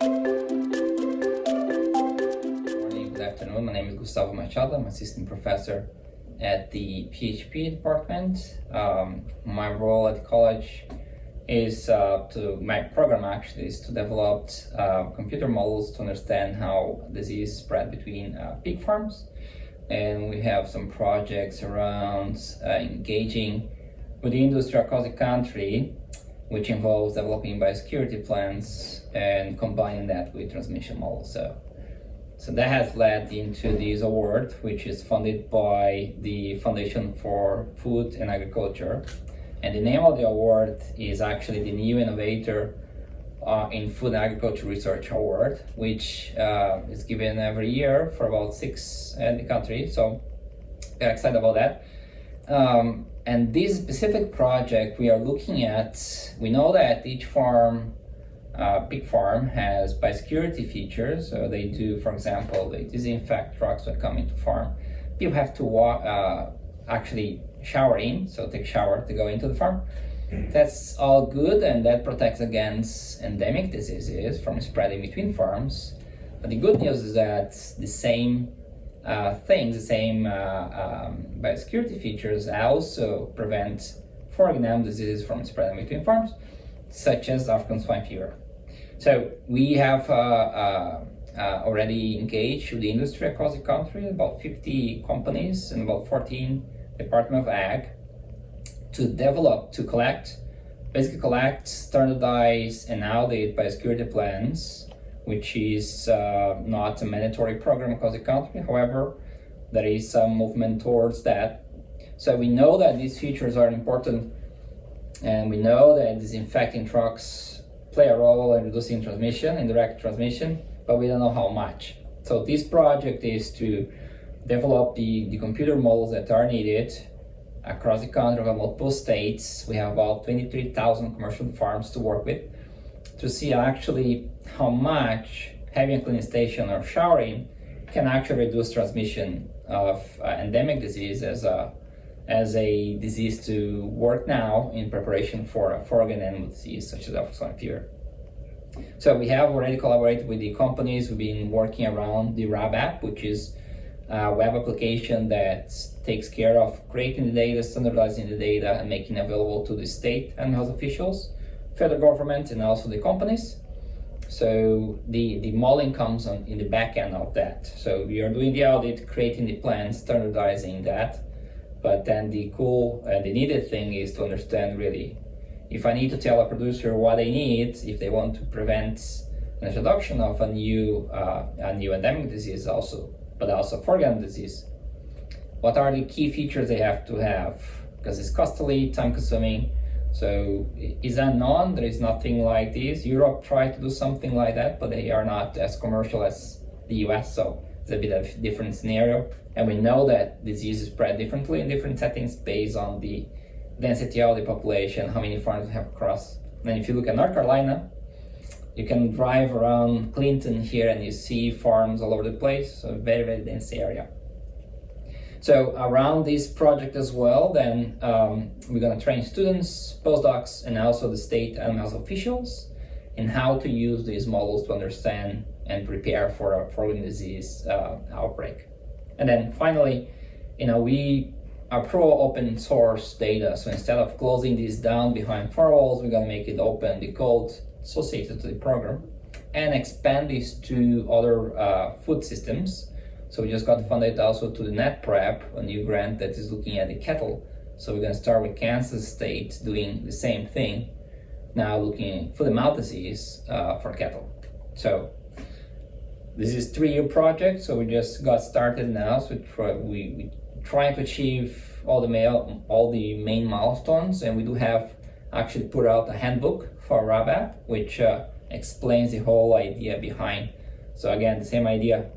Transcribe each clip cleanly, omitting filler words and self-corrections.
Good afternoon. My name is Gustavo Machado. I'm assistant professor at the PHP department. My role at college is my program actually is to develop computer models to understand how disease spread between pig farms. And we have some projects around engaging with the industry across the country, which involves developing biosecurity plans and combining that with transmission models. So that has led into this award, which is funded by the Foundation for Food and Agriculture. And the name of the award is actually the New Innovator in Food and Agriculture Research Award, which is given every year for about 6 in the country. So we're excited about that. And this specific project we are looking at, we know that each farm, big farm, has biosecurity features. So they do, for example, they disinfect trucks when coming to farm. People have to actually shower in, so take a shower to go into the farm. That's all good, and that protects against endemic diseases from spreading between farms. But the good news is that the same biosecurity features also prevent foreign animal diseases from spreading between farms, such as African swine fever. So we have already engaged with the industry across the country, about 50 companies and about 14 Department of Ag, to collect, standardize, and audit biosecurity plans, which is not a mandatory program across the country. However, there is some movement towards that. So we know that these features are important, and we know that disinfecting trucks play a role in reducing transmission, indirect transmission, but we don't know how much. So this project is to develop the computer models that are needed across the country. We have multiple states. We have about 23,000 commercial farms to work with to see actually how much having a cleaning station or showering can actually reduce transmission of endemic disease as a disease to work now in preparation for a foreign animal disease such as African swine fever. So we have already collaborated with the companies. We've been working around the RAB app, which is a web application that takes care of creating the data, standardizing the data, and making it available to the state and health officials, federal government, and also the companies. So the modeling comes in the back end of that. So we are doing the audit, creating the plan, standardizing that. But then the needed thing is to understand really, if I need to tell a producer what they need, if they want to prevent an introduction of a new endemic disease but also foreign disease, what are the key features they have to have? Because it's costly, time consuming. So is unknown. There is nothing like this. Europe tried to do something like that, but they are not as commercial as the US. So it's a bit of a different scenario. And we know that diseases spread differently in different settings based on the density of the population, how many farms we have across. And if you look at North Carolina, you can drive around Clinton here and you see farms all over the place. So very, very dense area. So around this project as well, then we're going to train students, postdocs, and also the state and health officials in how to use these models to understand and prepare for a foreign disease outbreak. And then finally, we are pro open source data. So instead of closing this down behind firewalls, we're going to make it open, the code associated to the program, and expand this to other food systems. So we just got funded also to the NetPrep, a new grant that is looking at the cattle. So we're going to start with Kansas State doing the same thing, now looking at foot and mouth disease for cattle. So this is a 3-year project, so we just got started now. So we trying to achieve all the main milestones, and we do have actually put out a handbook for RABAP, which explains the whole idea behind. So again, the same idea,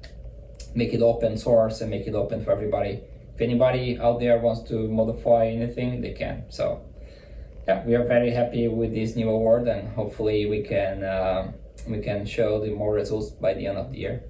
make it open source and make it open for everybody. If anybody out there wants to modify anything, they can. So yeah, we are very happy with this new award, and hopefully we can show the more results by the end of the year.